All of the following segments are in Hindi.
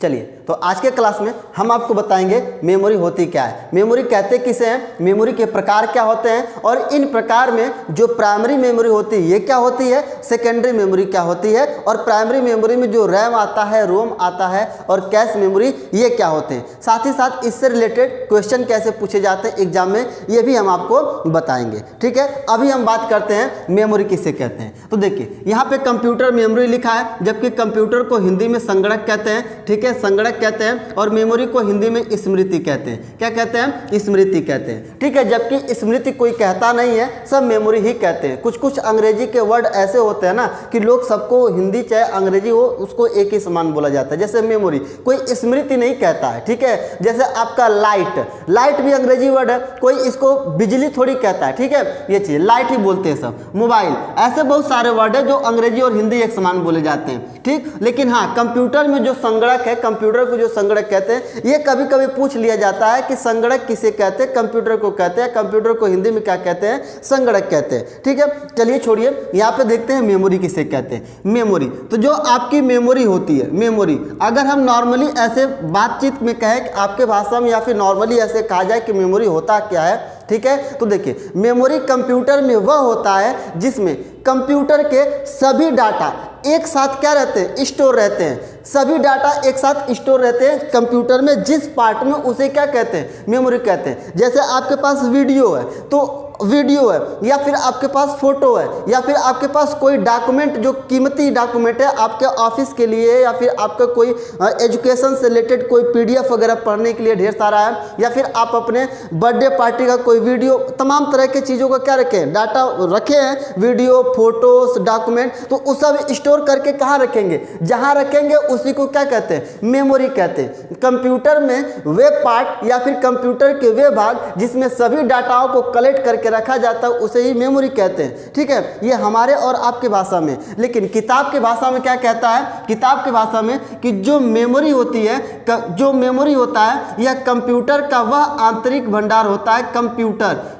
चलिए, तो आज के क्लास में हम आपको बताएंगे मेमोरी होती क्या है, मेमोरी कहते किसे हैं, मेमोरी के प्रकार क्या होते हैं, और इन प्रकार में जो प्राइमरी मेमोरी होती है ये क्या होती है, सेकेंडरी मेमोरी क्या होती है, और प्राइमरी मेमोरी में जो रैम आता है, रोम आता है, और कैश मेमोरी ये क्या होते हैं। साथ ही साथ इससे रिलेटेड क्वेश्चन कैसे पूछे जाते हैं एग्जाम में ये भी हम आपको बताएंगे। ठीक है, अभी हम बात करते हैं मेमोरी किसे कहते हैं। तो देखिए यहाँ पे कंप्यूटर मेमोरी लिखा है, जबकि कंप्यूटर को हिंदी में संगणक कहते हैं। ठीक है, संगणक कहते हैं, और मेमोरी को हिंदी में स्मृति कहते हैं। क्या कहते हैं, स्मृति कहते हैं। ठीक है, जबकि स्मृति कोई कहता नहीं है, सब मेमोरी ही कहते हैं। कुछ कुछ अंग्रेजी के वर्ड ऐसे होते हैं ना कि लोग सबको हिंदी चाहे अंग्रेजी हो उसको एक ही समान बोला जाता है। जैसे मेमोरी कोई स्मृति नहीं कहता है। ठीक है, जैसे आपका लाइट, लाइट भी अंग्रेजी वर्ड है, कोई इसको बिजली थोड़ी कहता है। ठीक है, ये चीज लाइट ही बोलते हैं सब। मोबाइल, ऐसे बहुत सारे वर्ड है जो अंग्रेजी और हिंदी एक समान बोले जाते हैं। ठीक, लेकिन हाँ कंप्यूटर में जो संगणक है, कंप्यूटर को जो संगणक कहते हैं, ये कभी कभी पूछ लिया जाता है कि संगणक किसे कहते हैं, कंप्यूटर को कहते हैं, कंप्यूटर को हिंदी में क्या कहते हैं, संगणक कहते हैं। ठीक है, चलिए छोड़िए, यहाँ पे देखते हैं मेमोरी किसे कहते हैं। मेमोरी, तो जो आपकी मेमोरी होती है, मेमोरी अगर हम नॉर्मली ऐसे बातचीत में कहें कि आपके भाषा में या फिर नॉर्मली ऐसे कहा जाए कि मेमोरी होता क्या है। ठीक है, तो देखिए मेमोरी कंप्यूटर में वह होता है जिसमें कंप्यूटर के सभी डाटा एक साथ क्या रहते हैं, स्टोर रहते हैं। सभी डाटा एक साथ स्टोर रहते हैं कंप्यूटर में, जिस पार्ट में उसे क्या कहते हैं, मेमोरी कहते हैं। जैसे आपके पास वीडियो है तो वीडियो है, या फिर आपके पास फोटो है, या फिर आपके पास कोई डॉक्यूमेंट जो कीमती डॉक्यूमेंट है आपके ऑफिस के लिए, या फिर आपका कोई एजुकेशन से रिलेटेड कोई पीडीएफ वगैरह पढ़ने के लिए ढेर सारा है, या फिर आप अपने बर्थडे पार्टी का कोई वीडियो, तमाम तरह के चीज़ों का क्या रखे हैं, डाटा रखे हैं, वीडियो, फोटोज, डॉक्यूमेंट, तो उस सब स्टोर करके कहाँ रखेंगे, जहाँ रखेंगे उसी को क्या कहते हैं, मेमोरी कहते हैं। कंप्यूटर में वे पार्ट या फिर कंप्यूटर के वे भाग जिसमें सभी डाटाओं को कलेक्ट करके रखा जाता है उसे ही मेमोरी कहते हैं। ठीक है, ये हमारे और आपके भाषा में। लेकिन किताब के भाषा में क्या कहता है, किताब के भाषा में कि जो मेमोरी होती है, जो मेमोरी होता है यह कंप्यूटर का वह आंतरिक भंडार होता है।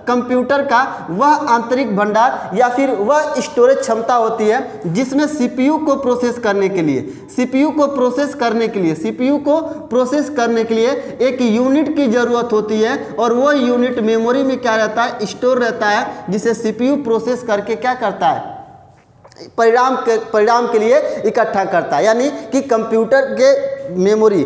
कंप्यूटर का वह आंतरिक भंडार या फिर वह स्टोरेज क्षमता होती है जिसमें सीपीयू को प्रोसेस करने के लिए, सीपीयू को प्रोसेस करने के लिए एक यूनिट की जरूरत होती है, और वह यूनिट मेमोरी में क्या रहता है, स्टोर रहता है, जिसे सीपीयू प्रोसेस करके क्या करता है, परिणाम के लिए इकट्ठा करता है। यानी कि कंप्यूटर के मेमोरी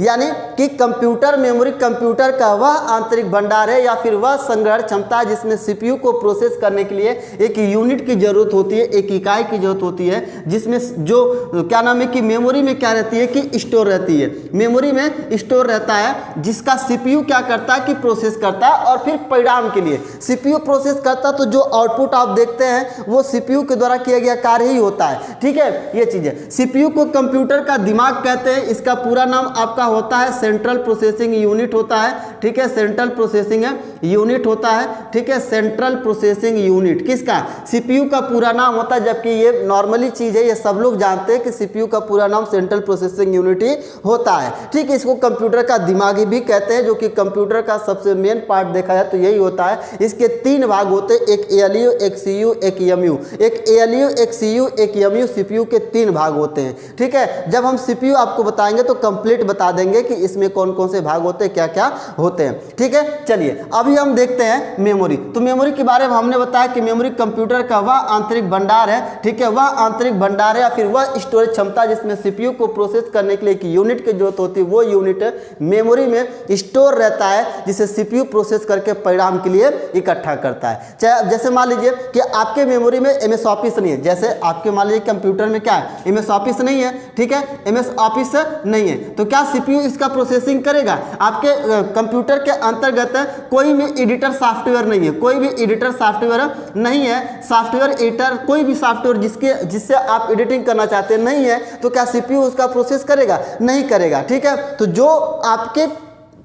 यानी कि कंप्यूटर मेमोरी कंप्यूटर का वह आंतरिक भंडार है या फिर वह संग्रहण क्षमता है जिसमें सीपीयू को प्रोसेस करने के लिए एक यूनिट की जरूरत होती है, एक इकाई की जरूरत होती है, जिसमें जो क्या नाम है कि मेमोरी में क्या रहती है कि स्टोर रहती है, मेमोरी में स्टोर रहता है, जिसका सीपीयू क्या करता है कि प्रोसेस करता है, और फिर परिणाम के लिए सीपीयू प्रोसेस करता है, तो जो आउटपुट आप देखते हैं वो सीपीयू के द्वारा किया गया कार्य ही होता है। ठीक है, ये चीज है। सीपीयू को कंप्यूटर का दिमाग कहते हैं, इसका पूरा नाम आपका होता है सेंट्रल प्रोसेसिंग यूनिट होता है। ठीक है, सेंट्रल प्रोसेसिंग यूनिट होता है। ठीक है, सेंट्रल प्रोसेसिंग यूनिट किसका, सीपीयू का पूरा नाम होता है, जबकि ये नॉर्मली चीज है, ये सब लोग जानते हैं कि सीपीयू का पूरा नाम सेंट्रल प्रोसेसिंग यूनिट ही होता है। ठीक है, इसको कंप्यूटर का दिमाग भी कहते हैं, जो कि कंप्यूटर का सबसे मेन पार्ट देखा जाए तो यही होता है। इसके तीन भाग होते हैं, एक एएलयू, एक सीयू, एक एमयू। एक एएलयू, एक सीयू, एक एमयू, सीपीयू के तीन भाग होते हैं। ठीक है, जब हम सीपीयू आपको बताएंगे तो कंप्लीट बता देंगे कि इसमें कौन कौन से भाग होते हैं, क्या क्या होते हैं। ठीक है, चलिए अभी हम देखते हैं मेमोरी। तो मेमोरी के बारे में हमने बताया कि मेमोरी कंप्यूटर का वह आंतरिक भंडार है। ठीक है, वह आंतरिक भंडार है या फिर वह स्टोरेज क्षमता जिसमें सीपीयू को प्रोसेस करने के लिए एक यूनिट की जरूरत होती है, वो यूनिट मेमोरी में स्टोर रहता है, जिसे सीपीयू प्रोसेस करके परिणाम के लिए इकट्ठा करता है। चाहे जैसे मान लीजिए कि आपके मेमोरी में एमएस ऑफिस नहीं है, जैसे आपके मान लीजिए कंप्यूटर में क्या है, एमएस ऑफिस नहीं है। ठीक है, एमएस ऑफिस नहीं है, तो क्या सीपीयू इसका प्रोसेसिंग करेगा? आपके कंप्यूटर के अंतर्गत कोई भी एडिटर सॉफ्टवेयर नहीं है, कोई भी एडिटर सॉफ्टवेयर नहीं है, सॉफ्टवेयर एडिटर कोई भी सॉफ्टवेयर जिससे आप एडिटिंग करना चाहते हैं नहीं है, तो क्या सीपीयू उसका प्रोसेस करेगा? नहीं करेगा। ठीक है, तो जो आपके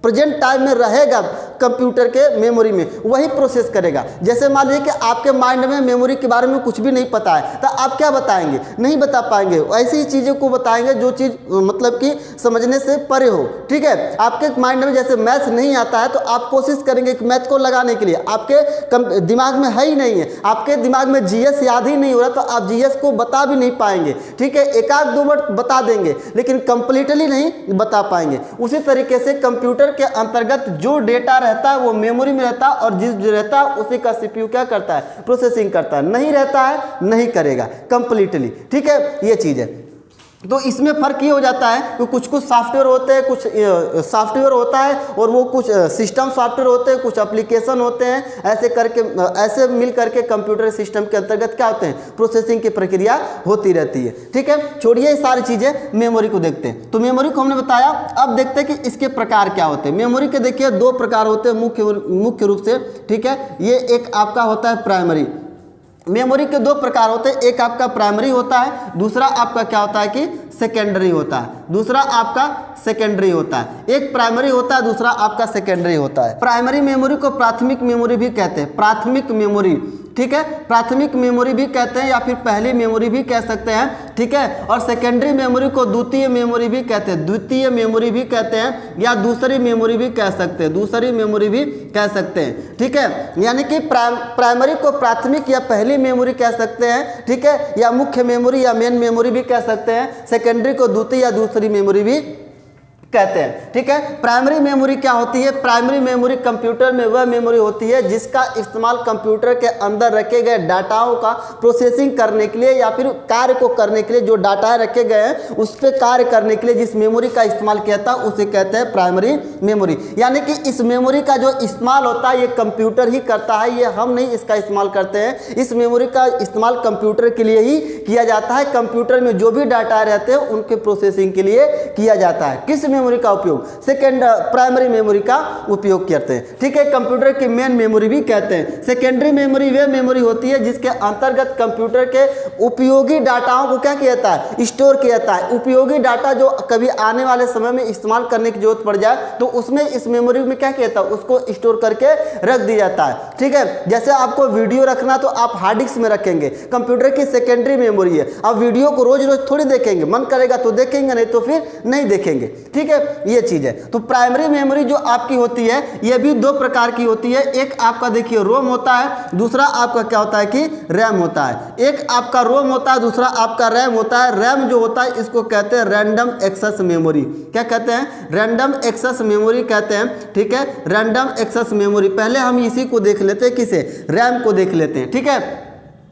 प्रेजेंट टाइम में रहेगा कंप्यूटर के मेमोरी में, वही प्रोसेस करेगा। जैसे मान लीजिए कि आपके माइंड में मेमोरी के बारे में कुछ भी नहीं पता है, तो आप क्या बताएंगे? नहीं बता पाएंगे। ऐसी ही चीज़ों को बताएंगे जो चीज़ मतलब कि समझने से परे हो, ठीक है। आपके माइंड में जैसे मैथ्स नहीं आता है तो आप कोशिश करेंगे कि मैथ को लगाने के लिए, आपके दिमाग में है ही नहीं है, आपके दिमाग में जीएस याद ही नहीं हो रहा, तो आप जीएस को बता भी नहीं पाएंगे, ठीक है। एक आध दो वर्ड बता देंगे लेकिन कंप्लीटली नहीं बता पाएंगे। उसी तरीके से कंप्यूटर के अंतर्गत जो डेटा रहता है वो मेमोरी में रहता है, और जिस जो रहता है उसी का सीपीयू क्या करता है? प्रोसेसिंग करता है। नहीं रहता है नहीं करेगा कंप्लीटली, ठीक है। ये चीज़ है। तो इसमें फ़र्क ये हो जाता है कि कुछ सॉफ्टवेयर होते हैं, कुछ सॉफ्टवेयर होता है, और वो कुछ सिस्टम सॉफ्टवेयर होते हैं, कुछ एप्लीकेशन होते हैं। ऐसे करके ऐसे मिल करके कंप्यूटर सिस्टम के अंतर्गत क्या होते हैं? प्रोसेसिंग की प्रक्रिया होती रहती है, ठीक है। छोड़िए सारी चीज़ें, मेमोरी को देखते हैं। तो मेमोरी को हमने बताया, अब देखते हैं कि इसके प्रकार क्या होते हैं। मेमोरी के देखिए दो प्रकार होते हैं मुख्य रूप से, ठीक है। ये एक आपका होता है प्राइमरी, मेमोरी के दो प्रकार होते हैं, एक आपका प्राइमरी होता है, दूसरा आपका क्या होता है कि सेकेंडरी होता है। दूसरा आपका सेकेंडरी होता है। एक प्राइमरी होता है, दूसरा आपका सेकेंडरी होता है। प्राइमरी मेमोरी को प्राथमिक मेमोरी भी कहते हैं, प्राथमिक मेमोरी, ठीक है। प्राथमिक मेमोरी भी कहते हैं या फिर पहली मेमोरी भी कह सकते हैं, ठीक है। और सेकेंडरी मेमोरी को द्वितीय मेमोरी भी कहते हैं, द्वितीय मेमोरी भी कहते हैं, या दूसरी मेमोरी भी कह सकते हैं, दूसरी मेमोरी भी कह सकते हैं, ठीक है। यानी कि प्राइमरी को प्राथमिक या पहली मेमोरी कह सकते हैं, ठीक है, या मुख्य मेमोरी या मेन मेमोरी भी कह सकते हैं। सेकेंडरी को द्वितीय या दूसरी मेमोरी भी कहते हैं, ठीक है। प्राइमरी मेमोरी क्या होती है? प्राइमरी मेमोरी कंप्यूटर में वह मेमोरी होती है जिसका इस्तेमाल कंप्यूटर के अंदर रखे गए डाटाओं का प्रोसेसिंग करने के लिए या फिर कार्य को करने के लिए, जो डाटा रखे गए हैं उस पर कार्य करने के लिए जिस मेमोरी का इस्तेमाल किया था उसे कहते हैं प्राइमरी मेमोरी। यानी कि इस मेमोरी का जो इस्तेमाल होता है ये कंप्यूटर ही करता है, ये हम नहीं इसका इस्तेमाल करते हैं। इस मेमोरी का इस्तेमाल कंप्यूटर के लिए ही किया जाता है। कंप्यूटर में जो भी डाटा रहते हैं उनके प्रोसेसिंग के लिए किया जाता है। किस मेमोरी का उपयोग? प्राइमरी मेमोरी का उपयोग करते हैं, ठीक है। कंप्यूटर की मेन मेमोरी भी कहते हैं। सेकेंडरी मेमोरी वह मेमोरी होती है जिसके अंतर्गत कंप्यूटर के उपयोगी डाटाओं को क्या किया जाता है? स्टोर किया जाता है। उपयोगी डाटा जो कभी आने वाले समय में इस्तेमाल करने की जरूरत पड़ जाए तो उसमें इस मेमोरी में क्या किया जाता है? उसको स्टोर करके रख दिया जाता है, ठीक है। जैसे आपको वीडियो रखना तो आप हार्ड डिस्क में रखेंगे, कंप्यूटर की सेकेंडरी मेमोरी है। अब वीडियो को रोज रोज थोड़ी देखेंगे, मन करेगा तो देखेंगे, नहीं तो फिर नहीं देखेंगे, ठीक है। ये चीज है। तो प्राइमरी मेमोरी जो आपकी होती है ये भी दो प्रकार की होती है। एक आपका देखिए रोम होता है, दूसरा आपका क्या होता है कि रैम होता है। एक आपका रोम होता है, दूसरा आपका रैम होता है। रैम जो होता है इसको कहते हैं रैंडम एक्सेस मेमोरी। क्या कहते हैं? रैंडम एक्सेस मेमोरी कहते हैं, ठीक है। रैंडम एक्सेस मेमोरी, पहले हम इसी को देख लेते हैं, किसे? रैम को देख लेते हैं, ठीक है।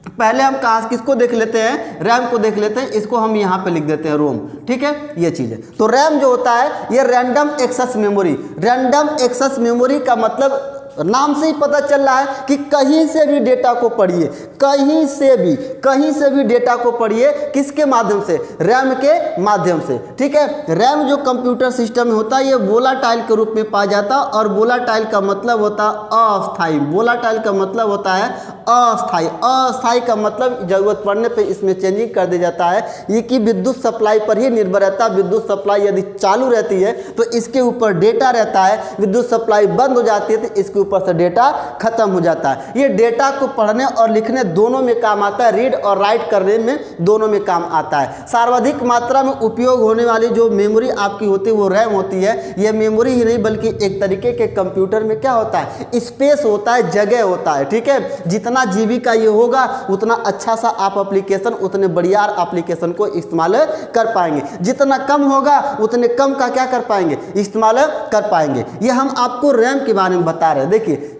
पहले हम किसको देख लेते हैं? रैम को देख लेते हैं। इसको हम यहाँ पे लिख देते हैं रोम, ठीक है। ये चीज़ है। तो रैम जो होता है ये random access memory. Random access memory का मतलब नाम से ही पता चल रहा है कि कहीं से भी डेटा को पढ़िए, कहीं से भी डेटा को पढ़िए। किसके माध्यम से? रैम के माध्यम से, ठीक है। रैम जो कंप्यूटर सिस्टम में होता है ये वोलाटाइल के रूप में पाया जाता है, और वोलाटाइल का मतलब होता है अस्थायी। वोलाटाइल का मतलब होता है अस्थायी। अस्थायी का मतलब जरूरत पड़ने पर इसमें चेंजिंग कर दिया जाता है। ये कि विद्युत सप्लाई पर ही निर्भर रहता है। विद्युत सप्लाई यदि चालू रहती है तो इसके ऊपर डेटा रहता है, विद्युत सप्लाई बंद हो जाती है तो इसके ऊपर से डेटा खत्म हो जाता है। ये डेटा को पढ़ने और लिखने दोनों में काम आता है, रीड और राइट करने में दोनों में काम आता है। सर्वाधिक मात्रा में उपयोग होने वाली जो मेमोरी आपकी होती है वो रैम होती है। ये मेमोरी ही नहीं बल्कि एक तरीके के कंप्यूटर में क्या होता है? स्पेस होता है, जगह होता है, ठीक है। जितना जीबी का ये होगा उतना अच्छा सा आप एप्लीकेशन, उतने बढ़िया एप्लीकेशन को इस्तेमाल कर पाएंगे। जितना कम होगा उतने कम का क्या कर पाएंगे? इस्तेमाल कर पाएंगे। ये हम आपको रैम के बारे में बता रहे हैं। देखिए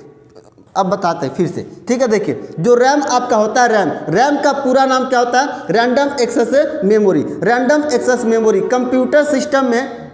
अब बताते हैं फिर से, ठीक है। देखिए जो रैम आपका होता है, रैम का पूरा नाम क्या होता है? Random access memory. Random access memory computer system में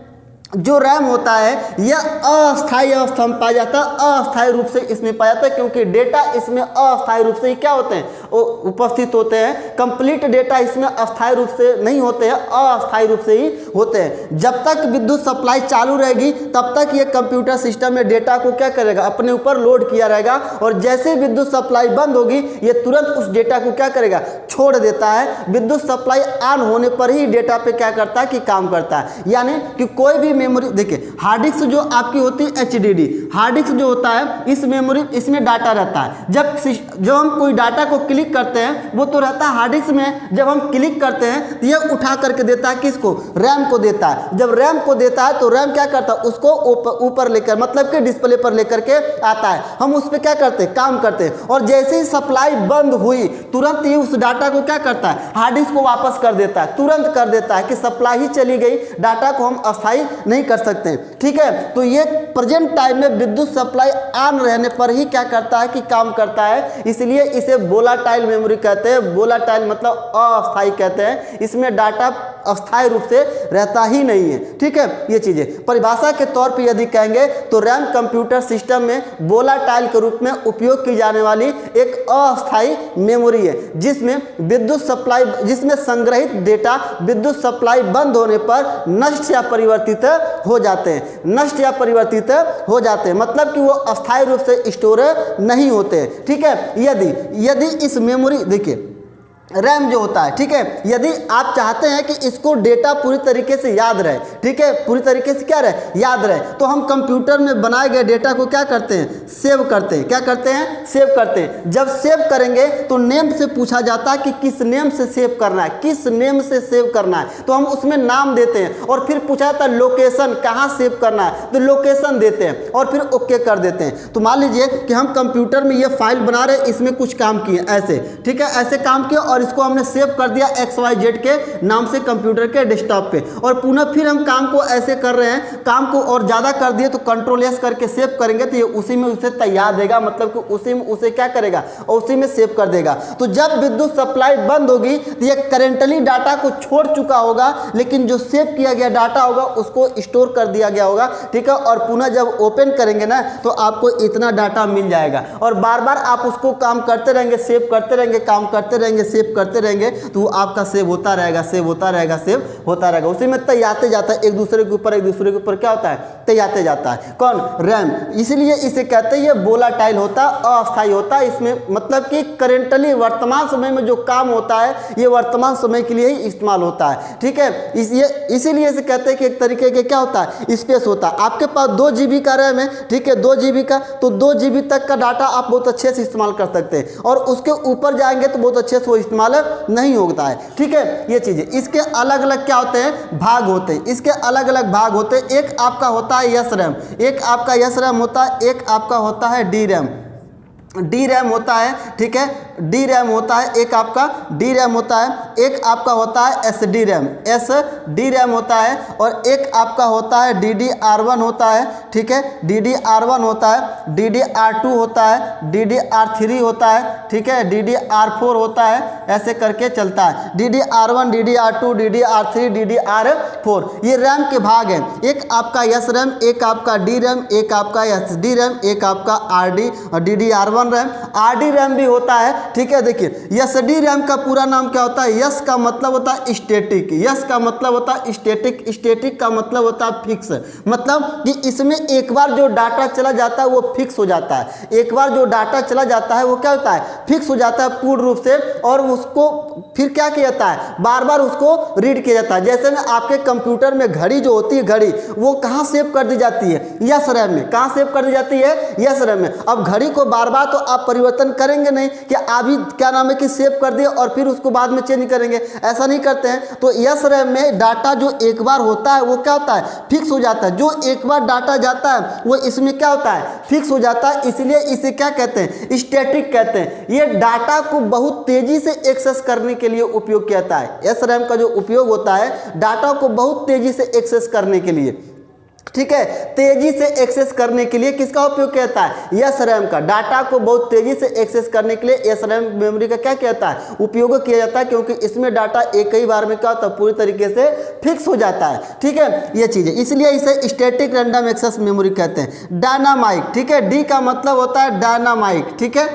जो रैम होता है यह अस्थायी अवस्था में पाया जाता है। अस्थायी रूप से इसमें पाया जाता है क्योंकि डेटा इसमें अस्थायी रूप से ही क्या होते हैं? उपस्थित होते हैं। कंप्लीट डेटा इसमें अस्थायी रूप से नहीं होते हैं, अस्थायी रूप से ही होते हैं। जब तक विद्युत सप्लाई चालू रहेगी तब तक ये कंप्यूटर सिस्टम में डेटा को क्या करेगा, अपने ऊपर लोड किया रहेगा, और जैसे विद्युत सप्लाई बंद होगी ये तुरंत उस डेटा को क्या करेगा, छोड़ देता है। विद्युत सप्लाई ऑन होने पर ही डेटा पे क्या करता है कि काम करता है। यानी कि कोई भी मेमोरी, देखिए हार्ड डिस्क जो आपकी होती है HDD, हार्ड डिस्क जो होता है इस मेमोरी, इसमें डाटा रहता है। जब हम कोई डाटा को क्लिक करते हैं वो तो रहता है हार्ड डिस्क में, जब हम क्लिक करते हैं तो यह उठा करके देता है किसको, रैम को देता है। जब रैम को देता है तो रैम क्या करता है, उसको ऊपर लेकर, मतलब कि डिस्प्ले पर लेकर के आता है। हम उस पर क्या करते हैं, काम करते हैं, और जैसे ही सप्लाई बंद हुई तुरंत ही उस डाटा को क्या करता है, हार्ड डिस्क को वापस कर देता है, तुरंत कर देता है कि सप्लाई ही चली गई, डाटा को हम अस्थायी नहीं कर सकते। ठीक है, तो ये प्रेजेंट टाइम में विद्युत सप्लाई ऑन रहने पर ही क्या करता है कि काम करता है, इसलिए इसे वोलाटाइल मेमोरी कहते हैं। वोलाटाइल मतलब अस्थायी कहते हैं, इसमें डाटा अस्थायी रूप से रहता ही नहीं है। ठीक है, ये चीजें परिभाषा के तौर पे यदि कहेंगे तो रैम कंप्यूटर सिस्टम में वोलाटाइल के रूप में उपयोग की जाने वाली एक अस्थायी मेमोरी है, जिसमें विद्युत सप्लाई, जिसमें संग्रहित डेटा विद्युत सप्लाई बंद होने पर नष्ट या परिवर्तित हो जाते हैं, नष्ट या परिवर्तित हो जाते हैं, मतलब कि वो अस्थायी रूप से स्टोर नहीं होते हैं। ठीक है, यदि इस मेमोरी, देखिए रैम जो होता है, ठीक है, यदि आप चाहते हैं कि इसको डेटा पूरी तरीके से याद रहे, ठीक है, पूरी तरीके से क्या रहे, याद रहे, तो हम कंप्यूटर में बनाए गए डेटा को क्या करते हैं, सेव करते हैं। क्या करते हैं, सेव करते हैं। जब सेव करेंगे तो नेम से पूछा जाता है कि किस नेम से सेव करना है, किस नेम से सेव करना है, तो हम उसमें नाम देते हैं, और फिर पूछा जाता है लोकेशन, कहाँ सेव करना है, तो लोकेशन देते हैं, और फिर ओके कर देते हैं। तो मान लीजिए कि हम कंप्यूटर में ये फाइल बना रहे, इसमें कुछ काम किए ऐसे, ठीक है, ऐसे काम किए, और इसको हमने सेव कर दिया XYZ के नाम से कंप्यूटर के डेस्कटॉप पे, और पुनः फिर हम काम को ऐसे कर रहे हैं, काम को और ज़्यादा कर दिए तो Ctrl+S करके सेव करेंगे तो ये उसी में उसे तैयार देगा, मतलब कि उसी में उसे क्या करेगा, उसी में सेव कर देगा। तो जब विद्युत सप्लाई बंद होगी तो ये करेंटली डाटा को छोड़ चुका होगा, लेकिन जो सेव किया गया डाटा होगा उसको स्टोर कर दिया गया होगा। ठीक है, और पुनः जब ओपन करेंगे ना तो आपको इतना डाटा मिल जाएगा, और बार बार आप उसको काम करते रहेंगे, सेव करते रहेंगे, काम करते रहेंगे, सेव करते रहेंगे, तो वो आपका सेव होता रहेगा, सेव होता रहेगा, सेव होता रहेगा, उसी में तैयारते जाता है, एक दूसरे के ऊपर क्या होता है, तैयारते जाता है। कौन, रैम। इसलिए इसे कहते हैं ये वोलाटाइल होता है, अस्थायी होता है। इसमें मतलब कि करेंटली वर्तमान समय में जो काम होता है ये वर्तमान समय के लिए ही इस्तेमाल होता है। ठीक है, इसीलिए इसे कहते हैं कि एक तरीके के क्या होता है, स्पेस होता है। आपके पास 2 GB का रैम है, ठीक है, 2 GB का, तो 2 GB तक का डाटा आप बहुत अच्छे से इस्तेमाल कर सकते हैं, और उसके ऊपर जाएंगे तो बहुत अच्छे से वो इस्तेमाल नहीं होता है। ठीक है, ये चीजें, इसके अलग अलग क्या होते हैं, भाग होते हैं, इसके अलग अलग भाग होते हैं। एक आपका होता है यस रैम, एक आपका यस रैम होता है, एक आपका होता है डी रैम होता है। ठीक है, डी रैम होता है, एक आपका डी रैम होता है, एक आपका होता है SD रैम होता है, और एक आपका होता है DDR1 होता है। ठीक है, DDR1 होता है, DDR2 होता है, DDR3 होता है, ठीक है, DDR4 होता है, ऐसे करके चलता है, DDR1, DDR2, DDR3, DDR4, ये रैम के भाग हैं। एक आपका यस रैम, एक आपका डी रैम, एक आपका SD रैम, एक आपका RD और DDR1 रैम। RD रैम भी होता है। ठीक है, देखिए SD रैम का पूरा नाम क्या होता है, यस का मतलब होता है स्टैटिक, यस का मतलब होता है स्टैटिक, स्टैटिक का मतलब होता है फिक्स, मतलब कि इसमें एक बार जो डाटा चला जाता है वो फिक्स हो जाता है, एक बार जो डाटा चला जाता है वो क्या होता है, फिक्स हो जाता है पूर्ण रूप से, और उसको फिर क्या किया जाता है, बार बार उसको रीड किया जाता है। जैसे में आपके कंप्यूटर में घड़ी जो होती है, घड़ी वो कहाँ सेव कर दी जाती है, यस रैम में। कहाँ सेव कर दी जाती है, यस रैम में। अब घड़ी को बार बार तो आप परिवर्तन करेंगे नहीं कि अभी क्या नाम है कि सेव कर दिए और फिर उसको बाद में चेंज करेंगे, ऐसा नहीं करते हैं। तो यस रैम में डाटा जो एक बार होता है वो क्या होता है, फिक्स हो जाता है। जो एक बार डाटा जाता है वो इसमें क्या होता है, फिक्स हो जाता है, इसलिए इसे क्या कहते हैं, स्टैटिक कहते हैं। ये डाटा को बहुत तेजी से एक्सेस करने के लिए उपयोग किया जाता है। यस रैम का जो उपयोग होता है डाटा को बहुत तेजी से एक्सेस करने के लिए, ठीक है, तेजी से एक्सेस करने के लिए किसका उपयोग किया जाता है, यस रैम का। डाटा को बहुत तेजी से एक्सेस करने के लिए यस रैम मेमोरी का क्या किया जाता है, उपयोग किया जाता है, क्योंकि इसमें डाटा एक ही बार में क्या होता है, पूरी तरीके से फिक्स हो जाता है। ठीक है, ये चीजें, इसलिए इसे स्टैटिक रैंडम एक्सेस मेमोरी कहते हैं। डायनामाइक, ठीक है, डी का मतलब होता है डायनामाइक, ठीक है,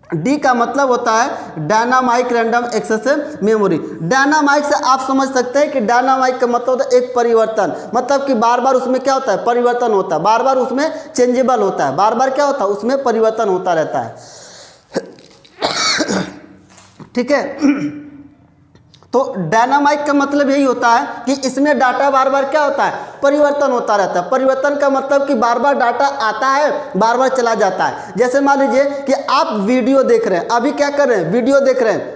डी का मतलब होता है dynamic random access memory. Dynamic से आप समझ सकते हैं कि डायनामाइक का मतलब होता है एक परिवर्तन, मतलब कि बार बार उसमें क्या होता है, परिवर्तन होता है, बार बार उसमें चेंजेबल होता है, बार बार क्या होता है, उसमें परिवर्तन होता रहता है। ठीक है, तो डायनामाइक का मतलब यही होता है कि इसमें डाटा बार बार क्या होता है, परिवर्तन होता रहता है। परिवर्तन का मतलब कि बार बार डाटा आता है, बार बार चला जाता है। जैसे मान लीजिए कि आप वीडियो देख रहे हैं, अभी क्या कर रहे हैं, वीडियो देख रहे हैं,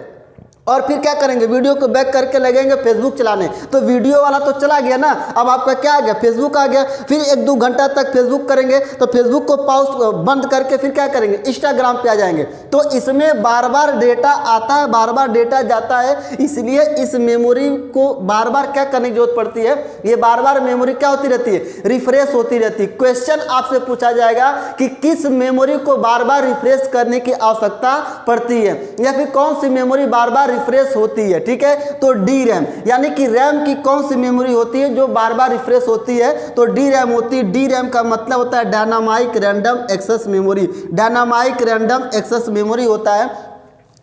और फिर क्या करेंगे, वीडियो को बैक करके लगेंगे फेसबुक चलाने, तो वीडियो वाला तो चला गया ना, अब आपका क्या आ गया, फेसबुक आ गया। फिर 1-2 घंटा तक फेसबुक करेंगे तो फेसबुक को पॉज बंद करके फिर क्या करेंगे, इंस्टाग्राम पे आ जाएंगे। तो इसमें बार बार डेटा आता है, बार बार डेटा जाता है, इसलिए इस मेमोरी को बार बार क्या करने की जरूरत पड़ती है, ये बार बार मेमोरी क्या होती रहती है, रिफ्रेश होती रहती है। क्वेश्चन आपसे पूछा जाएगा कि किस मेमोरी को बार बार रिफ्रेश करने की आवश्यकता पड़ती है, या फिर कौन सी मेमोरी बार बार रिफ्रेश होती है। ठीक है, तो डी रैम, यानी कि रैम की कौन सी मेमोरी होती है जो बार बार रिफ्रेश होती है, तो डी रैम होती है। डी रैम का मतलब होता है dynamic random access memory. Dynamic random access memory होता है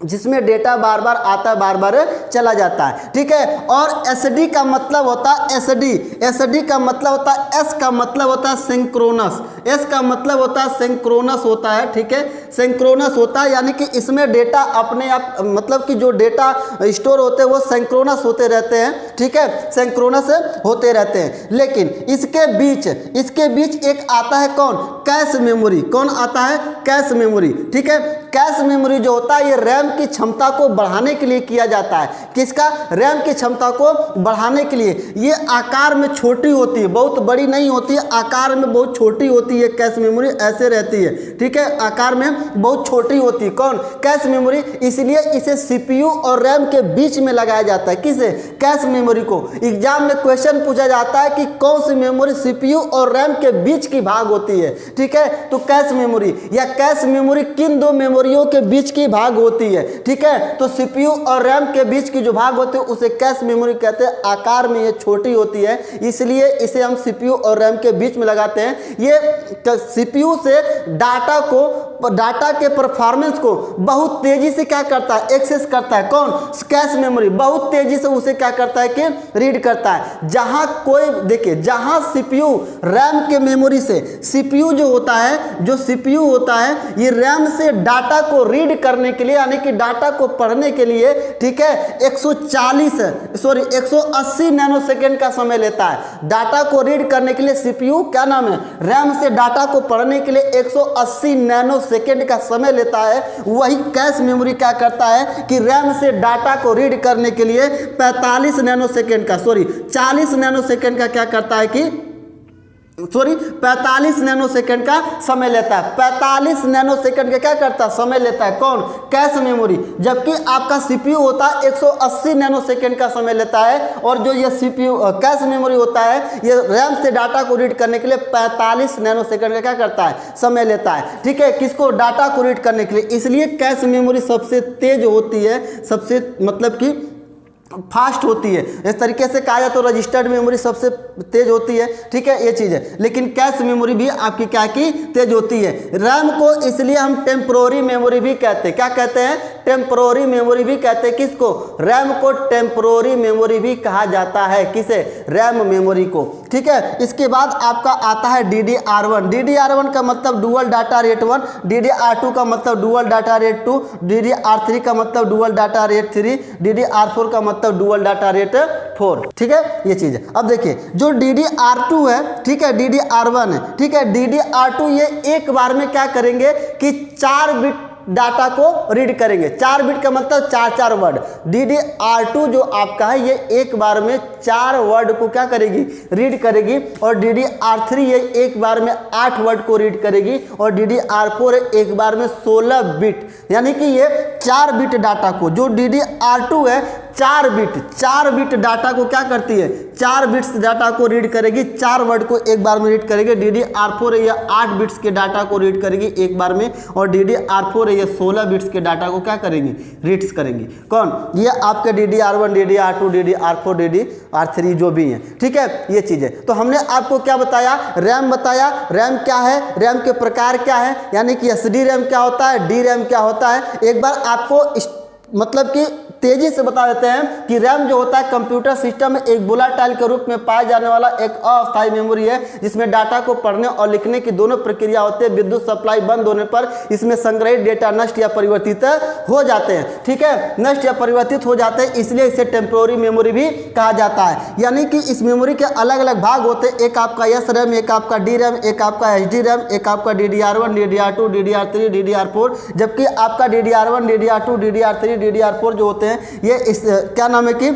जिसमें डेटा बार बार आता है, बार बार चला जाता है। ठीक है, और एसडी का मतलब होता है एसडी, एसडी का मतलब होता है, एस का मतलब होता है सिंक्रोनस, एस का मतलब होता है सिंक्रोनस होता है। ठीक है, सिंक्रोनस होता है, यानी कि इसमें डेटा अपने आप, मतलब कि जो डेटा स्टोर होते हैं वो सिंक्रोनस होते रहते हैं। ठीक है, सिंक्रोनस होते रहते हैं। लेकिन इसके बीच एक आता है कौन, कैश मेमोरी। कौन आता है, कैश मेमोरी। ठीक है, कैश मेमोरी जो होता है ये रैम की क्षमता को बढ़ाने के लिए किया जाता है। किसका, रैम की क्षमता को बढ़ाने के लिए। ये आकार में छोटी होती है, बहुत बड़ी नहीं होती है, आकार में बहुत छोटी होती है। कैश मेमोरी ऐसे रहती है। ठीक है, आकार में बहुत छोटी होती है। कौन, कैश मेमोरी। इसलिए इसे सीपीयू और रैम के बीच में लगाया जाता है। किसे, कैश मेमोरी को। एग्जाम में क्वेश्चन पूछा जाता है कि कौन सी मेमोरी सीपीयू और रैम के बीच की भाग होती है। ठीक है, तो कैश मेमोरी, या कैश मेमोरी किन दो मेमोरियों के बीच की भाग होती है। ठीक है, तो सीपीयू और रैम के बीच की जो भाग होती है उसे कैश मेमोरी कहते हैं। आकार में ये छोटी होती है, इसलिए इसे हम सीपीयू और रैम के बीच में लगाते हैं। ये सीपीयू से डाटा के परफॉर्मेंस को बहुत तेजी से क्या करता है, एक्सेस करता है। कौन, कैश मेमोरी बहुत तेजी से उसे क्या करता है कि रीड करता है। जहां कोई देखिए, जहां सीपीयू रैम के मेमोरी से, सीपीयू जो होता है, जो सीपीयू होता है ये रैम से डाटा को रीड करने के लिए, यानी कि डाटा को पढ़ने के लिए, ठीक है, 180 नैनोसेकंड का समय लेता है। डाटा को रीड करने के लिए सीपीयू क्या नाम है, रैम से डाटा को पढ़ने के लिए 180 नैनोसेकंड का समय लेता है। वही कैश मेमोरी क्या करता है कि रैम से डाटा को रीड करने के लिए 45 नैनोसेकंड का 40 नैनोसेकंड का क्या करता है कि 45 नैनोसेकंड का समय लेता है। 45 नैनोसेकंड का क्या करता है, समय लेता है। कौन, कैश मेमोरी। जबकि आपका सीपीयू होता है 180 नैनोसेकंड का समय लेता है, और जो ये सीपीयू कैश मेमोरी होता है ये रैम से डाटा को रीड करने के लिए 45 नैनोसेकंड का क्या करता है, समय लेता है। ठीक है, किसको, डाटा को रीड करने के लिए। इसलिए कैश मेमोरी सबसे तेज होती है, सबसे मतलब कि फास्ट होती है। इस तरीके से कहा जाए तो रजिस्टर्ड मेमोरी सबसे तेज होती है। ठीक है, ये चीज़ है। लेकिन कैश मेमोरी भी आपकी क्या की तेज होती है। रैम को इसलिए हम टेम्पोररी मेमोरी भी कहते हैं। क्या कहते हैं, टेम्पोररी मेमोरी भी कहते हैं। किसको, रैम को टेम्पोररी मेमोरी भी कहा जाता है। किसे, रैम मेमोरी को। ठीक है, इसके बाद आपका आता है DDR1। DDR1 का मतलब डुअल डाटा रेट 1, DDR2 का मतलब डुअल डाटा रेट 2, DDR3 का मतलब डुअल डाटा रेट 3, DDR4 का मतलब डुअल डाटा रेट 4। ठीक है, ये चीज है। अब देखिए जो DDR2 है, ठीक है, DDR1 है, ठीक है, DDR2 ये एक बार में क्या करेंगे कि 4 बिट डाटा को रीड करेंगे। 4 बिट का मतलब 4 वर्ड। DDR2 जो आपका है ये एक बार में 4 वर्ड को क्या करेगी, रीड करेगी। और DDR3 ये एक बार में 8 वर्ड को रीड करेगी। और DDR4 एक बार में 16 बिट, यानी कि ये 4 बिट डाटा को, जो DDR2 है 4 बिट डाटा को क्या करती है, 4 बिट्स डाटा को रीड करेगी, 4 वर्ड को एक बार में रीड करेगी। DDR4 है, यह 8 बिट्स के डाटा को रीड करेगी एक बार में, और DDR4 है, यह 16 बिट्स के डाटा को क्या करेंगी, रीड्स करेंगी। कौन, ये आपके DDR1, DDR2, DDR4, DDR3 जो भी हैं, ठीक है, ये चीज़ें। तो हमने आपको क्या बताया, रैम बताया, रैम क्या है, रैम के प्रकार क्या है, यानी कि SD रैम क्या होता है, डी रैम क्या होता है। एक बार आपको मतलब कि तेजी से बता देते हैं कि रैम जो होता है कंप्यूटर सिस्टम में एक वोलेटाइल के रूप में पाया जाने वाला एक अस्थायी मेमोरी है, जिसमें डाटा को पढ़ने और लिखने की दोनों प्रक्रिया होते हैं। विद्युत सप्लाई बंद होने पर इसमें संग्रहित डेटा नष्ट या परिवर्तित हो जाते हैं, ठीक है, नष्ट या परिवर्तित हो जाते हैं, इसलिए इसे टेम्पोररी मेमोरी भी कहा जाता है। यानी कि इस मेमोरी के अलग अलग भाग होते हैं, एक आपका एस रैम, एक आपका डी रैम, एक आपका HD रैम, एक आपका DDR1, DDR2, DDR3, DDR4, जबकि आपका DDR1, DDR2, DDR3, DDR4 जो होते हैं ये इस क्या नाम है कि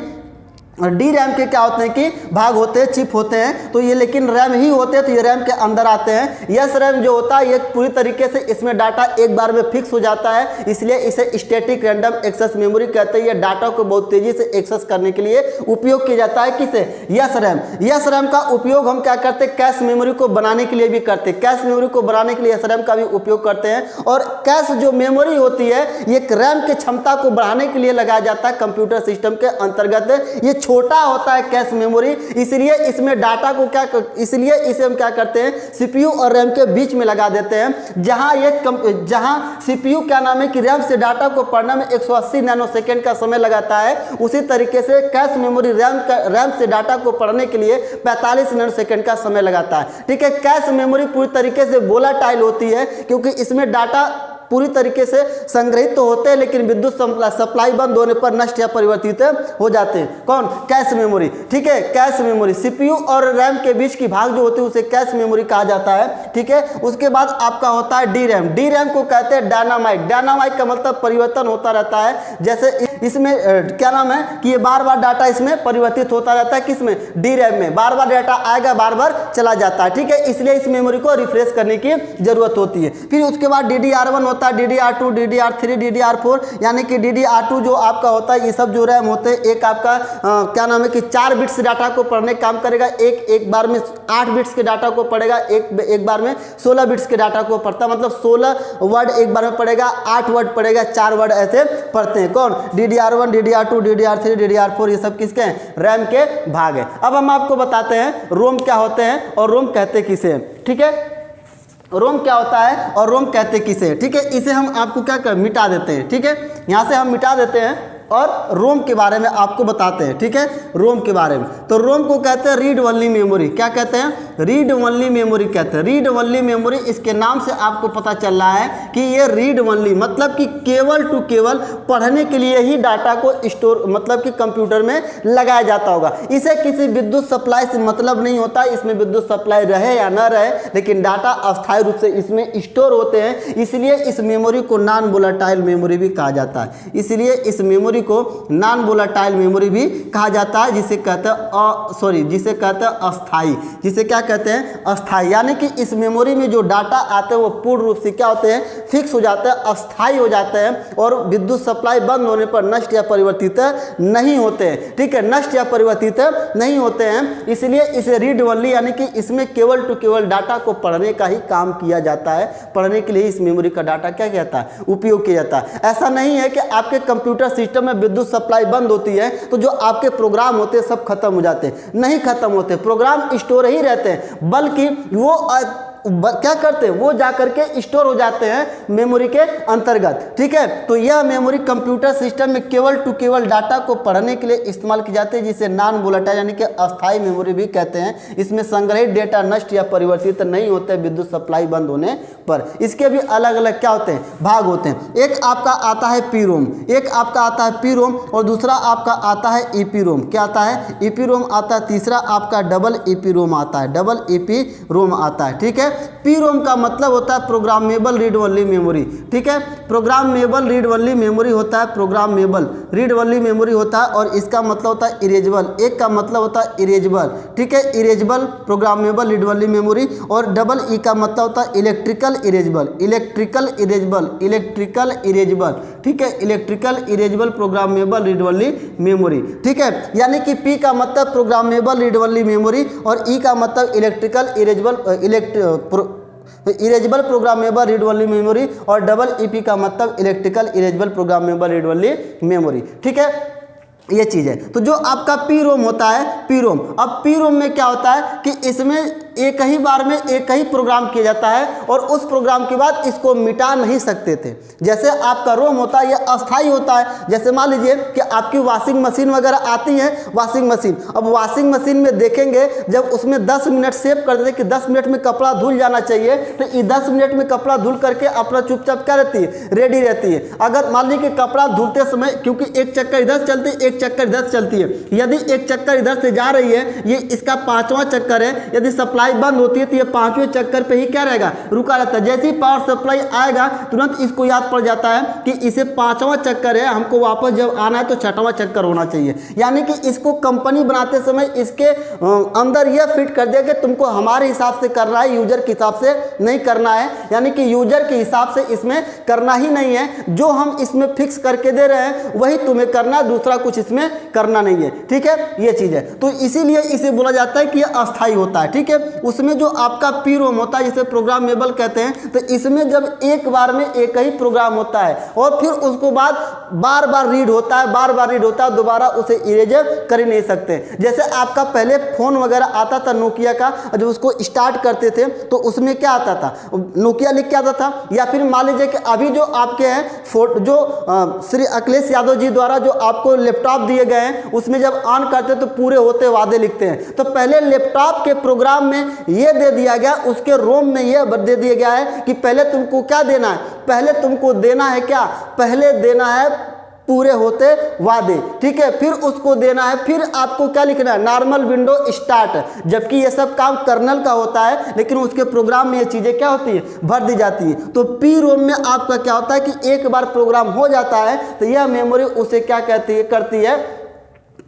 डी रैम के क्या होते हैं कि भाग होते हैं, चिप होते हैं, तो ये लेकिन रैम ही होते हैं, तो ये रैम के अंदर आते हैं। यस रैम जो होता है ये पूरी तरीके से इसमें डाटा एक बार में फिक्स हो जाता है, इसलिए इसे स्टैटिक रैंडम एक्सेस मेमोरी कहते हैं। ये डाटा को बहुत तेजी से एक्सेस करने के लिए उपयोग किया जाता है। किसे, यस रैम। यस रैम का उपयोग हम क्या करते हैं, कैश मेमोरी को बनाने के लिए भी करते हैं, कैश मेमोरी को बनाने के लिए यस रैम का भी उपयोग करते हैं। और कैश जो मेमोरी होती है ये रैम की क्षमता को बढ़ाने के लिए लगाया जाता है कंप्यूटर सिस्टम के अंतर्गत। ये छोटा होता है कैश मेमोरी, इसलिए इसमें डाटा को इसलिए इसे हम क्या करते हैं, CPU और रैम के बीच में लगा देते हैं। जहां CPU क्या नाम है कि रैम से डाटा को पढ़ने में 180 नैनोसेकंड का समय लगाता है, उसी तरीके से कैश मेमोरी रैम से डाटा को पढ़ने के लिए 45 नैनोसेकंड का समय लगाता है, ठीक है। कैश मेमोरी पूरी तरीके से वोलेटाइल होती है, क्योंकि इसमें डाटा पूरी तरीके से संग्रहित तो होते हैं, लेकिन विद्युत सप्लाई बंद होने पर नष्ट या परिवर्तित हो जाते हैं। कौन, कैश मेमोरी, ठीक है, कैश मेमोरी। CPU और रैम के बीच की भाग जो होती है उसे कैश मेमोरी कहा जाता है, ठीक है। उसके बाद आपका होता है डी रैम। डी रैम को कहते हैं डायनामाइट। डायनामाइट का मतलब परिवर्तन होता रहता है, जैसे इसमें क्या नाम है कि ये बार बार डाटा इसमें परिवर्तित होता रहता है, किसमें, डी रैम में। बार बार डाटा आएगा, बार बार चला जाता है, ठीक है, इसलिए इस मेमोरी को रिफ्रेश करने की जरूरत होती है। फिर उसके बाद DDR1 होता है, DDR2, DDR3, DDR4, यानी कि DDR2 जो आपका होता है, ये सब जो रैम होते हैं, एक आपका क्या नाम है कि 4 बिट्स डाटा को पढ़ने काम करेगा, एक बार में 8 बिट्स के डाटा को पढ़ेगा, एक बार में 16 बिट्स के डाटा को पढ़ता, मतलब 16 वर्ड एक बार में पढ़ेगा, 8 वर्ड पढ़ेगा, 4 वर्ड ऐसे पढ़ते हैं। कौन, DDR1, DDR2, DDR3, DDR4, ये सब किसके हैं, रैम के भाग है। अब हम आपको बताते हैं रोम क्या होते हैं और रोम कहते किसे हैं, ठीक है। रोम क्या होता है और रोम कहते किसे, ठीक है। इसे हम आपको क्या कर मिटा देते हैं, ठीक है, यहाँ से हम मिटा देते हैं और रोम के बारे में आपको बताते हैं, ठीक है, रोम के बारे में। तो रोम को कहते हैं रीड ओनली मेमोरी। क्या कहते हैं, रीड ओनली मेमोरी कहते हैं। रीड ओनली मेमोरी, इसके नाम से आपको पता चल रहा है कि ये रीड ओनली मतलब कि केवल टू केवल पढ़ने के लिए ही डाटा को स्टोर मतलब कि कंप्यूटर में लगाया जाता होगा। इसे किसी विद्युत सप्लाई से मतलब नहीं होता, इसमें विद्युत सप्लाई रहे या न रहे, लेकिन डाटा अस्थायी रूप से इसमें स्टोर होते हैं, इसलिए इस मेमोरी को नॉन वोलेटाइल मेमोरी भी कहा जाता है। इसलिए इस मेमोरी को नॉन वोलेटाइल मेमोरी भी कहा जाता है, जिसे कहते हैं जिसे कहते हैं अस्थाई। जिसे क्या कहते हैं, अस्थाई। यानी कि इस मेमोरी में जो डाटा आते हैं वो पूर्ण रूप से क्या होते हैं, फिक्स हो जाते हैं, अस्थाई हो जाते हैं, और विद्युत सप्लाई बंद होने पर नष्ट या परिवर्तित नहीं होते हैं, ठीक है, नष्ट या परिवर्तित नहीं होते हैं। इसलिए इसे रीड ओनली यानी कि इसमें केवल टू केवल डाटा को पढ़ने का ही काम किया जाता है। पढ़ने के लिए इस मेमोरी का डाटा क्या कहता है, उपयोग किया जाता है। ऐसा नहीं है कि आपके कंप्यूटर सिस्टम में विद्युत सप्लाई बंद होती है तो जो आपके प्रोग्राम होते हैं सब खत्म हो जाते हैं, नहीं खत्म होते, प्रोग्राम स्टोर ही रहते हैं, बल्कि वो क्या करते हैं, वो जा करके स्टोर हो जाते हैं मेमोरी के अंतर्गत, ठीक है। तो यह मेमोरी कंप्यूटर सिस्टम में केवल टू केवल डाटा को पढ़ने के लिए इस्तेमाल की जाती है, जिसे नॉन वोलेटाइल यानी कि अस्थायी मेमोरी भी कहते हैं। इसमें संग्रहित डेटा नष्ट या परिवर्तित नहीं होते विद्युत सप्लाई बंद होने पर। इसके भी अलग अलग क्या होते हैं, भाग होते हैं। एक आपका आता है पी रोम, एक आपका आता है पी रोम, और दूसरा आपका आता है ईपी रोम। क्या आता है, ईपी रोम आता है। तीसरा आपका डबल ईपी रोम आता है, डबल ईपी रोम आता है, ठीक है। पी रोम का मतलब होता है प्रोग्रामेबल रीड ओनली मेमोरी, ठीक है। प्रोग्रामेबल रीड ओनली मेमोरी होता है, प्रोग्रामेबल रीड ओनली मेमोरी होता है, और इसका मतलब होता है इरेजेबल, एक का मतलब होता है इरेजेबल, ठीक है। Erasable programmable read only memory, और डबल ई का मतलब होता है electrical erasable, electrical erasable, electrical erasable, ठीक है। Electrical erasable programmable read only memory, ठीक है। यानी कि पी का मतलब प्रोग्रामेबल रीड ओनली मेमोरी, और ई का मतलब electrical erasable erasable programmable read only memory, और डबल ईपी का मतलब electrical erasable programmable read only memory, ठीक है। ये चीज़ है। तो जो आपका पी रोम होता है, पी रोम, अब पी रोम में क्या होता है कि इसमें एक ही बार में एक ही प्रोग्राम किया जाता है, और उस प्रोग्राम के बाद इसको मिटा नहीं सकते थे। जैसे आपका रोम होता है, यह अस्थाई होता है। जैसे मान लीजिए कि आपकी वॉशिंग मशीन वगैरह आती है, वॉशिंग मशीन, अब वॉशिंग मशीन में देखेंगे जब उसमें 10 मिनट सेव कर देते कि 10 मिनट में कपड़ा धुल जाना चाहिए, तो ये 10 मिनट में कपड़ा धुल करके अपना चुपचाप क्या रहती है, रेडी रहती है। अगर मान लीजिए कि कपड़ा धुलते समय, क्योंकि एक चक्कर इधर चलती है, एक चक्कर इधर चलती है, यदि एक चक्कर इधर से जा रही है, ये इसका 5वां चक्कर है, यदि सप्लाई बंद होती है तो ये 5वें चक्कर पे ही क्या रहेगा, रुका रहता है। जैसे ही पावर सप्लाई आएगा तुरंत इसको याद पड़ जाता है कि इसे 5वां चक्कर है, हमको वापस जब आना है तो 6वां चक्कर होना चाहिए। यानी कि इसको कंपनी बनाते समय इसके अंदर यह फिट कर दिया कि तुमको हमारे हिसाब से करना है, यूजर के हिसाब से नहीं करना है। यानी कि यूजर के हिसाब से इसमें करना ही नहीं है, जो हम इसमें फिक्स करके दे रहे हैं वही तुम्हें करना है, दूसरा कुछ इसमें करना नहीं है, ठीक है। ये चीज है, तो इसीलिए इसे बोला जाता है कि यह अस्थाई होता है, ठीक है। उसमें जो आपका पी रोम होता है जिसे प्रोग्रामेबल कहते हैं, तो इसमें जब एक बार में एक ही प्रोग्राम होता है और फिर उसको बाद बार बार रीड होता है, बार बार रीड होता है, दोबारा उसे इरेज कर ही नहीं सकते। जैसे आपका पहले फोन वगैरह आता था नोकिया का, जब उसको स्टार्ट करते थे तो उसमें क्या आता था, नोकिया लिख के आता था। या फिर मान लीजिए कि अभी जो आपके हैं जो श्री अखिलेश यादव जी द्वारा जो आपको लैपटॉप दिए गए हैं, उसमें जब ऑन करते तो पूरे होते वादे लिखते हैं। तो पहले लैपटॉप के प्रोग्राम में यह दे दिया गया, उसके रोम में यह दे दिया गया है कि पहले तुमको क्या देना है, पहले तुमको देना है क्या, पहले देना है पूरे होते वादे, ठीक है। फिर उसको देना है, फिर आपको क्या लिखना है, नॉर्मल विंडो स्टार्ट। जबकि ये सब काम कर्नल का होता है, लेकिन उसके प्रोग्राम में ये चीज़ें क्या होती है, भर दी जाती है। तो पी रोम में आपका क्या होता है कि एक बार प्रोग्राम हो जाता है तो यह मेमोरी उसे क्या करती है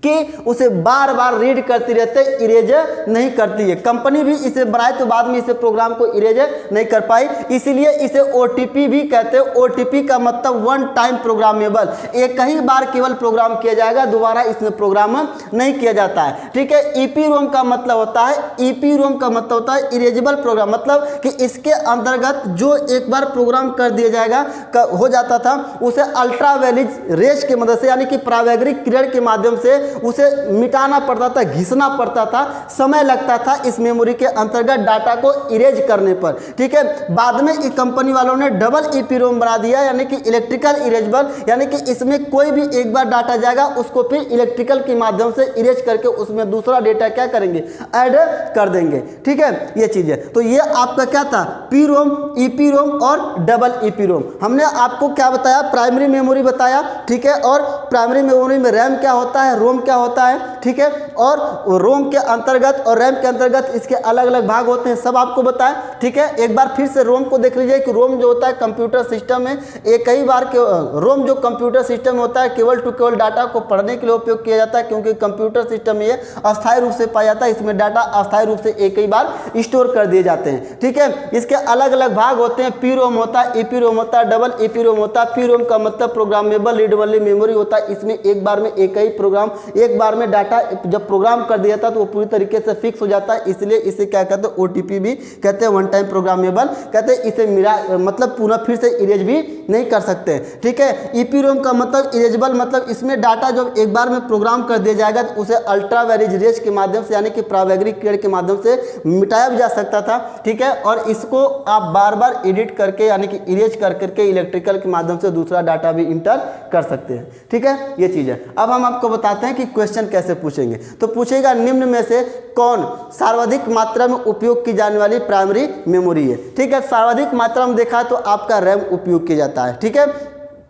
कि उसे बार बार रीड करती रहते, इरेज नहीं करती है। कंपनी भी इसे बनाए तो बाद में इसे प्रोग्राम को इरेज नहीं कर पाई, इसीलिए इसे ओटीपी भी कहते हैं। ओटीपी का मतलब वन टाइम प्रोग्रामेबल, एक ही बार केवल प्रोग्राम किया जाएगा, दोबारा इसमें प्रोग्राम नहीं किया जाता है, ठीक है। ईपी रोम का मतलब होता है, ईपी रोम का मतलब होता है इरेजेबल प्रोग्राम, मतलब कि इसके अंतर्गत जो एक बार प्रोग्राम कर दिया जाएगा हो जाता था, उसे अल्ट्रावायलेट रेज की मदद से, यानी कि परावैद्युतिक किरण के माध्यम से उसे मिटाना पड़ता था, घिसना पड़ता था, समय लगता था इस मेमोरी के अंतर्गत डाटा को इरेज करने पर, ठीक है। बाद में इस कंपनी वालों ने डबल ईपी रोम बना दिया, यानी कि इलेक्ट्रिकल इरेजेबल, यानी कि इसमें कोई भी एक बार डाटा जाएगा उसको फिर इलेक्ट्रिकल के माध्यम से इरेज करके उसमें दूसरा डेटा क्या करेंगे, ऐड कर देंगे, ठीक है। ये चीज है। तो ये आपका क्या था, पी रोम, ईपी रोम और डबल ईपी रोम। हमने आपको क्या बताया, प्राइमरी मेमोरी बताया, ठीक है। और प्राइमरी मेमोरी में रैम क्या होता है, रोम क्या होता है, ठीक है। और रोम के अंतर्गत और रैम के अंतर्गत इसके अलग अलग भाग होते हैं, सब आपको बताएं, ठीक है। एक बार फिर से रोम को देख लीजिए कि रोम जो होता है कंप्यूटर सिस्टम में एक ही बार के रोम जो कंप्यूटर सिस्टम होता है केवल टू केवल डाटा को पढ़ने के लिए उपयोग किया जाता है, क्योंकि कंप्यूटर सिस्टम में ये अस्थायी रूप से पाया जाता है, इसमें डाटा अस्थायी रूप से एक ही बार स्टोर कर दिए जाते हैं, ठीक है। इसके अलग अलग भाग होते हैं, पी रोम होता है, ईपी रोम होता है, डबल ईपी रोम होता है। पी रोम का मतलब प्रोग्रामेबल रीड ओनली मेमोरी होता है, इसमें एक बार में एक ही प्रोग्राम, एक बार में डाटा जब प्रोग्राम कर दिया था तो वो पूरी तरीके से फिक्स हो जाता है, इसलिए इसे क्या कहते हैं, ओटीपी भी कहते हैं, वन टाइम प्रोग्रामेबल कहते हैं। इसे मिला मतलब पुनः फिर से इरेज भी नहीं कर सकते, ठीक है। ईपी रोम का मतलब इरेजेबल, मतलब इसमें डाटा जब एक बार में प्रोग्राम कर दिया जाएगा तो उसे अल्ट्रावायलेट रेज के माध्यम से, यानी कि परावैद्युतिक किरण के माध्यम से मिटाया भी जा सकता था, ठीक है। और इसको आप बार बार एडिट करके, यानी कि इरेज कर करके इलेक्ट्रिकल के माध्यम से दूसरा डाटा भी इंटर कर सकते हैं, ठीक है। ये चीज़ है। अब हम आपको बताते हैं कि क्वेश्चन कैसे पूछेंगे। तो पूछेगा निम्न में से कौन सर्वाधिक मात्रा में उपयोग की जाने वाली प्राइमरी मेमोरी है, ठीक है। सर्वाधिक मात्रा में देखा तो आपका रैम उपयोग किया जाता है, ठीक है।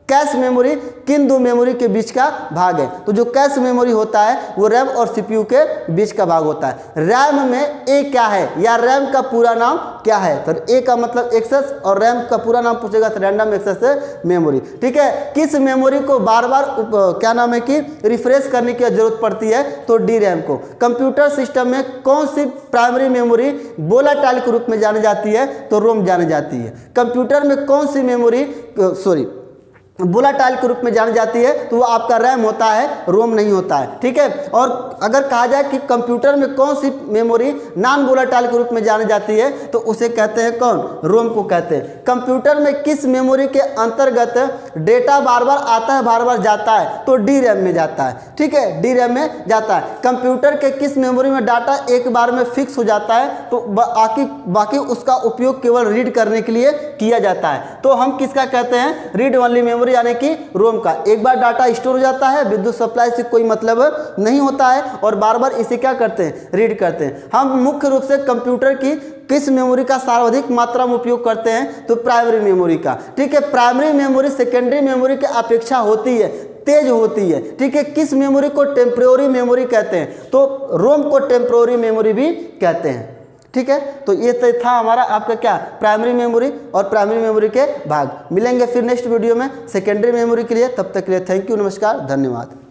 कैश मेमोरी किन दो मेमोरी के बीच का भाग है, तो जो कैश मेमोरी होता है वो रैम और सीपीयू के बीच का भाग होता है। रैम में ए क्या है, या रैम का पूरा नाम क्या है, तो ए का मतलब एक्सेस और रैम का पूरा नाम पूछेगा तो रैंडम एक्सेस मेमोरी। ठीक है, किस मेमोरी को बार बार क्या नाम है कि रिफ्रेश करने की जरूरत पड़ती है, तो डी रैम को। कंप्यूटर सिस्टम में कौन सी प्राइमरी मेमोरी वोलेटाइल के रूप में जानी जाती है, तो रोम जानी जाती है। कंप्यूटर में कौन सी मेमोरी वोलेटाइल के रूप में जानी जाती है, तो वो आपका रैम होता है, रोम नहीं होता है। ठीक है, और अगर कहा जाए कि कंप्यूटर में कौन सी मेमोरी नॉन वोलेटाइल के रूप में जानी जाती है, तो उसे कहते हैं कौन, रोम को कहते हैं। कंप्यूटर में किस मेमोरी के अंतर्गत डेटा बार बार आता है बार बार जाता है, तो डी रैम में जाता है। ठीक है, डी रैम में जाता है। कंप्यूटर के किस मेमोरी में डाटा एक बार में फिक्स हो जाता है, तो बाकी उसका उपयोग केवल रीड करने के लिए किया जाता है, तो हम किसका कहते हैं, रीड ओनली मेमोरी यानी कि रोम का। एक बार डाटा स्टोर हो जाता है, विद्युत सप्लाई से कोई मतलब नहीं होता है और बार बार इसे क्या करते हैं, रीड करते हैं। हम मुख्य रूप से कंप्यूटर की किस मेमोरी का सर्वाधिक मात्रा में उपयोग करते हैं, तो प्राइमरी मेमोरी का। ठीक है, प्राइमरी मेमोरी सेकेंडरी मेमोरी की अपेक्षा होती है, तेज होती है। ठीक है, किस मेमोरी को टेम्परेरी मेमोरी कहते हैं, तो रोम को टेम्परेरी मेमोरी भी कहते हैं। ठीक है, तो ये तो था हमारा आपका क्या, प्राइमरी मेमोरी और प्राइमरी मेमोरी के भाग। मिलेंगे फिर नेक्स्ट वीडियो में सेकेंडरी मेमोरी के लिए, तब तक के लिए थैंक यू, नमस्कार, धन्यवाद।